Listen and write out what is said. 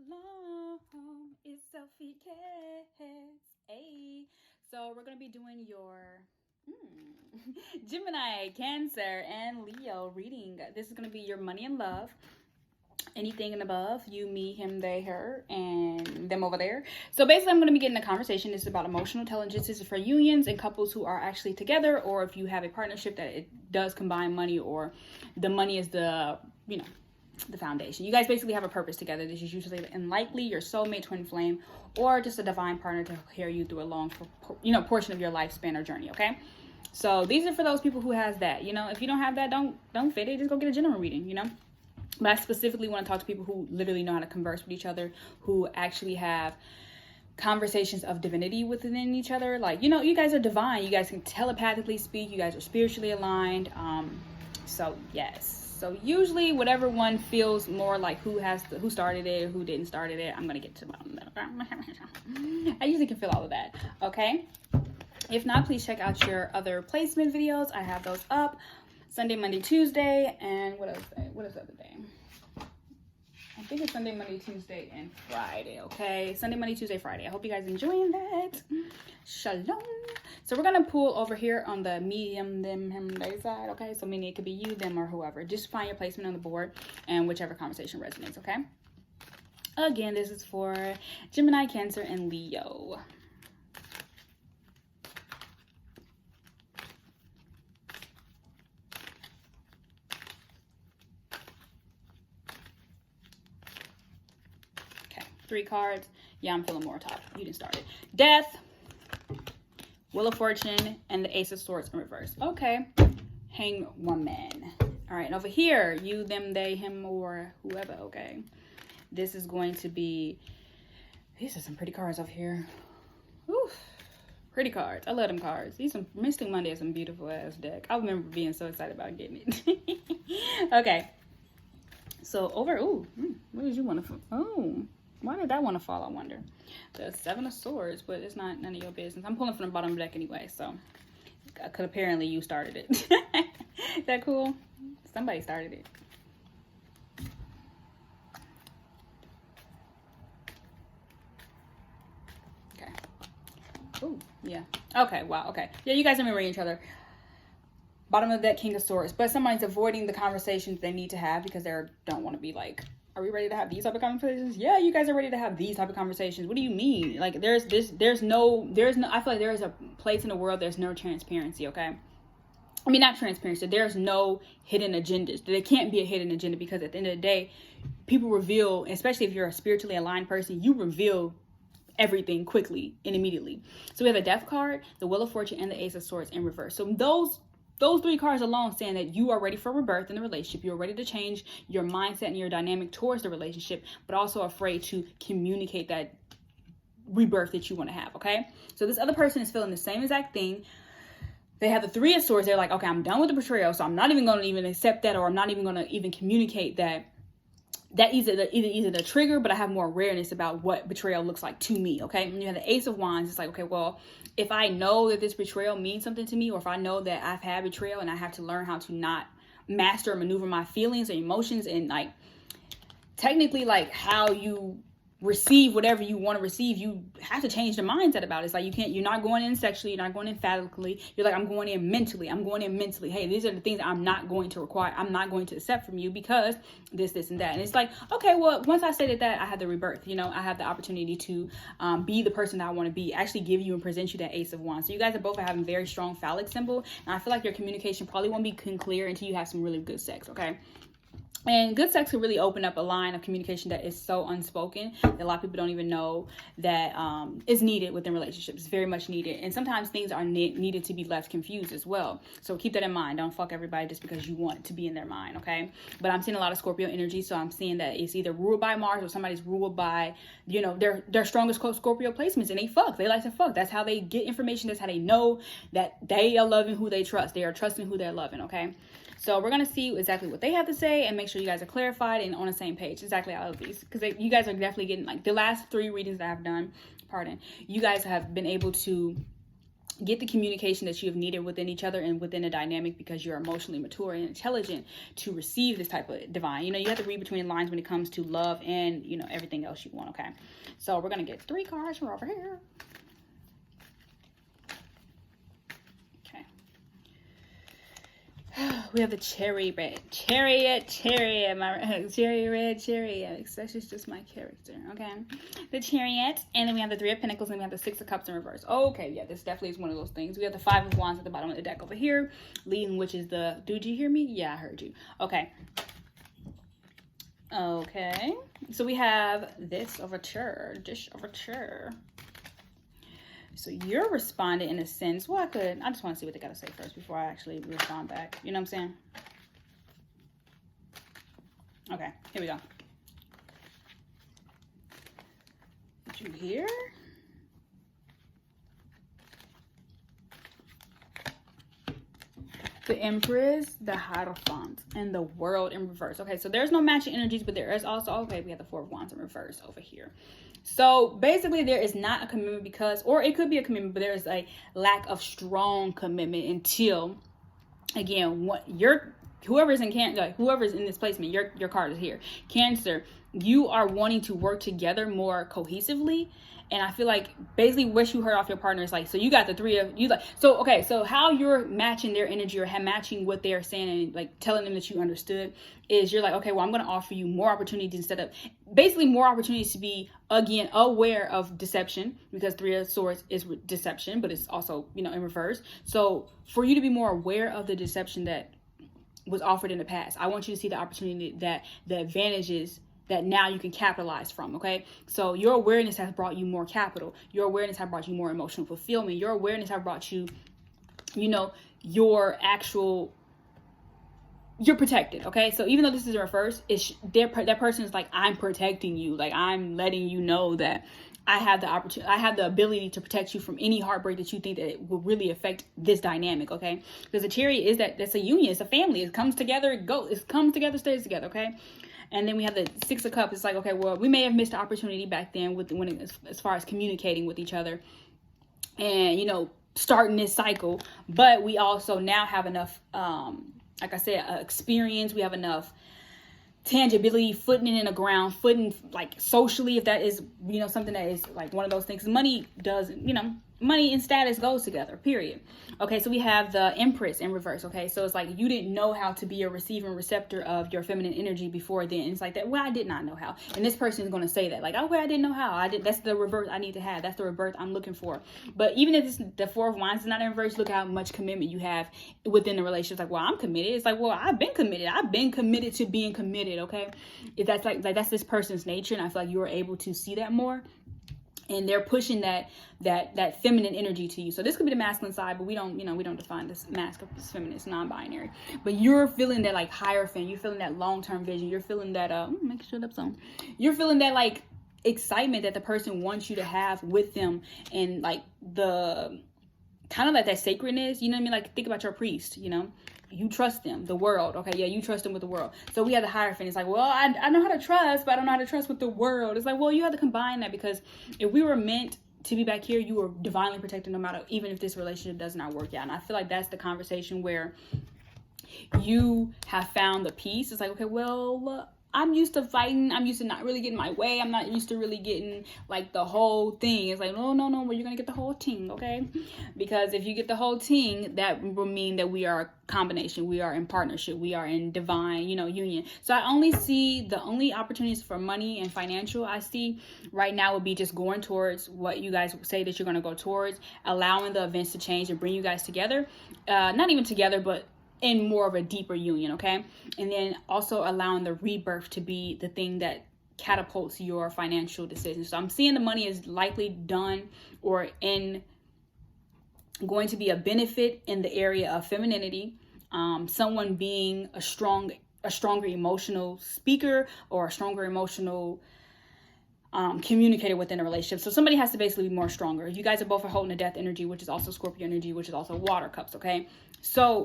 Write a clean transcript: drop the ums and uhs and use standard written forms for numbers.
Shalom, it's Sophie Kids. Hey, so we're gonna be doing your Gemini, Cancer, and Leo reading. This is gonna be your money and love. Anything and above, you, me, him, they, her, and them over there. So basically, I'm going to be getting a conversation. This is about emotional intelligence. This is for unions and couples who are actually together, or if you have a partnership that it does combine money, or the money is the foundation. You guys basically have a purpose together. This is usually unlikely your soulmate, twin flame, or just a divine partner to carry you through a long, portion of your lifespan or journey. Okay. So these are for those people who has that. If you don't have that, don't fit it. Just go get a general reading. But I specifically want to talk to people who literally know how to converse with each other, who actually have conversations of divinity within each other. Like, you guys are divine. You guys can telepathically speak. You guys are spiritually aligned. So yes. So usually whatever one feels more like who started it, who didn't start it, I'm going to get to the bottom of that. I usually can feel all of that. Okay. If not, please check out your other placement videos. I have those up. Sunday, Monday, Tuesday, and what is the other day? I think it's Sunday, Monday, Tuesday, and Friday, okay? Sunday, Monday, Tuesday, Friday. I hope you guys enjoying that. Shalom. So we're going to pull over here on the medium, them, him, they side, okay? So meaning it could be you, them, or whoever. Just find your placement on the board and whichever conversation resonates, okay? Again, this is for Gemini, Cancer, and Leo. Three cards. Yeah, I'm feeling more top. You didn't start it. Death, Wheel of Fortune, and the Ace of Swords in reverse. Okay. Hangwoman. All right. And over here, you, them, they, him, or whoever. Okay. This is going to be... These are some pretty cards over here. Oof. Pretty cards. I love them cards. These some Mystic Monday is some beautiful ass deck. I remember being so excited about getting it. Okay. So over... Ooh. What did you want to... Oh... Why did that want to fall, I wonder? The Seven of Swords, but it's not none of your business. I'm pulling from the bottom of the deck anyway, so apparently you started it. Is that cool? Somebody started it. Okay. Ooh, yeah. Okay, wow, okay. Yeah, you guys are mirroring each other. Bottom of the deck, King of Swords. But somebody's avoiding the conversations they need to have because they don't want to be like... Are we ready to have these type of conversations? Yeah, you guys are ready to have these type of conversations. What do you mean? Like there's no, I feel like there is a place in the world, there's no transparency, okay? I mean, not transparency. There's no hidden agendas. There can't be a hidden agenda because at the end of the day, people reveal, especially if you're a spiritually aligned person, you reveal everything quickly and immediately. So we have a Death card, the Wheel of Fortune, and the Ace of Swords in reverse. So those three cards alone saying that you are ready for rebirth in the relationship. You're ready to change your mindset and your dynamic towards the relationship, but also afraid to communicate that rebirth that you want to have, okay? So this other person is feeling the same exact thing. They have the Three of Swords. They're like, okay, I'm done with the betrayal, so I'm not even going to even accept that, or I'm not even going to even communicate that either the trigger, but I have more awareness about what betrayal looks like to me, okay? And you have the Ace of Wands. It's like, okay, well, if I know that this betrayal means something to me, or if I know that I've had betrayal and I have to learn how to not master or maneuver my feelings and emotions, and like technically like how you receive whatever you want to receive, you have to change the mindset about it. It's like you're not going in sexually, you're not going in phallically, you're like, I'm going in mentally. Hey, these are the things I'm not going to require, I'm not going to accept from you because this, and that. And it's like, okay, well, once I stated that, I had the rebirth, I have the opportunity to be the person that I want to be, actually give you and present you that Ace of Wands. So you guys are both having very strong phallic symbol, and I feel like your communication probably won't be clear until you have some really good sex, okay? And good sex can really open up a line of communication that is so unspoken that a lot of people don't even know that is needed within relationships. It's very much needed. And sometimes things are needed to be left confused as well. So keep that in mind. Don't fuck everybody just because you want to be in their mind, okay? But I'm seeing a lot of Scorpio energy. So I'm seeing that it's either ruled by Mars or somebody's ruled by, their strongest Scorpio placements. And they fuck. They like to fuck. That's how they get information. That's how they know that they are loving who they trust. They are trusting who they're loving, okay? So we're going to see exactly what they have to say and make sure you guys are clarified and on the same page. Exactly all of these. Because you guys are definitely getting, like, the last three readings that I've done, you guys have been able to get the communication that you have needed within each other and within a dynamic, because you're emotionally mature and intelligent to receive this type of divine. You know, you have to read between the lines when it comes to love and, you know, everything else you want. Okay, so we're going to get 3 cards from over here. Okay. We have the cherry red. Chariot. Cherry red, chariot. That's just my character. Okay. The chariot. And then we have the 3 of Pentacles, and we have the 6 of Cups in reverse. Okay, yeah, this definitely is one of those things. We have the 5 of Wands at the bottom of the deck over here, leading, which is the, did you hear me? Yeah, I heard you. Okay. Okay. So we have this overture, dish overture. So you're responding in a sense. Well, I just want to see what they got to say first before I actually respond back. You know what I'm saying? Okay, here we go. Did you hear? The Empress, the Hierophant, and the World in reverse. Okay, so there's no matching energies, but there is also, okay, we have the 4 of Wands in reverse over here. So basically there is not a commitment because, or it could be a commitment, but there is a lack of strong commitment until, again, whoever's in Cancer, whoever's in this placement, your card is here. Cancer, you are wanting to work together more cohesively. And I feel like basically what you heard off your partner is like, so you got the 3 of you, like, so, okay, so how you're matching their energy or matching what they're saying and like telling them that you understood is you're like, okay, well, I'm going to offer you more opportunities instead of basically more opportunities to be, again, aware of deception, because 3 of Swords is deception, but it's also, you know, in reverse. So for you to be more aware of the deception that was offered in the past, I want you to see the opportunity, that the advantages that now you can capitalize from. Okay, so your awareness has brought you more capital. Your awareness has brought you more emotional fulfillment. Your awareness has brought you, you know, you're protected. Okay, so even though this is in reverse, that person is like, I'm protecting you, like I'm letting you know that I have the opportunity, I have the ability to protect you from any heartbreak that you think that it will really affect this dynamic. Okay, because the Chariot is that's a union, it's a family, it comes together, it comes together, stays together. Okay. And then we have the 6 of Cups. It's like, okay, well, we may have missed the opportunity back then as far as communicating with each other and, you know, starting this cycle. But we also now have enough, like I said, experience. We have enough tangibility, footing it in the ground, footing like socially, if that is, you know, something that is like one of those things. Money does, you know, money and status goes together, period. Okay, so we have the Empress in reverse. Okay, so it's like you didn't know how to be a receiver and receptor of your feminine energy before then. It's like that, well, I did not know how. And this person is going to say that, like, oh, well, I didn't know how. That's the reverse I need to have. That's the rebirth I'm looking for. But even if it's the 4 of Wands is not in reverse, look how much commitment you have within the relationship. Like, well, I'm committed. It's like, well, I've been committed. I've been committed to being committed. Okay, if that's like that's this person's nature, and I feel like you are able to see that more. And they're pushing that feminine energy to you. So this could be the masculine side, but we don't define this masculine, this feminine, it's non-binary. But you're feeling that like hierophant, you're feeling that long-term vision, you're feeling that make sure that's on. You're feeling that like excitement that the person wants you to have with them, and like the kind of like that sacredness, you know what I mean? Like think about your priest, you know. You trust them, the world. Okay, yeah, you trust them with the world. So we have the Hierophant. It's like, well, I know how to trust, but I don't know how to trust with the world. It's like, well, you have to combine that, because if we were meant to be back here, you were divinely protected no matter, even if this relationship does not work out. And I feel like that's the conversation where you have found the peace. It's like, okay, well, I'm used to fighting. I'm used to not really getting my way. I'm not used to really getting like the whole thing. It's like, no, well, you're going to get the whole ting, okay? Because if you get the whole ting, that will mean that we are a combination. We are in partnership. We are in divine, you know, union. So I only see the only opportunities for money and financial I see right now would be just going towards what you guys say that you're going to go towards, allowing the events to change and bring you guys together. Not even together, but in more of a deeper union, okay? And then also allowing the rebirth to be the thing that catapults your financial decisions. So I'm seeing the money is likely done or in going to be a benefit in the area of femininity, someone being a stronger emotional speaker or a stronger emotional communicator within a relationship. So somebody has to basically be more stronger. You guys are both holding a death energy, which is also Scorpio energy, which is also water cups, okay? So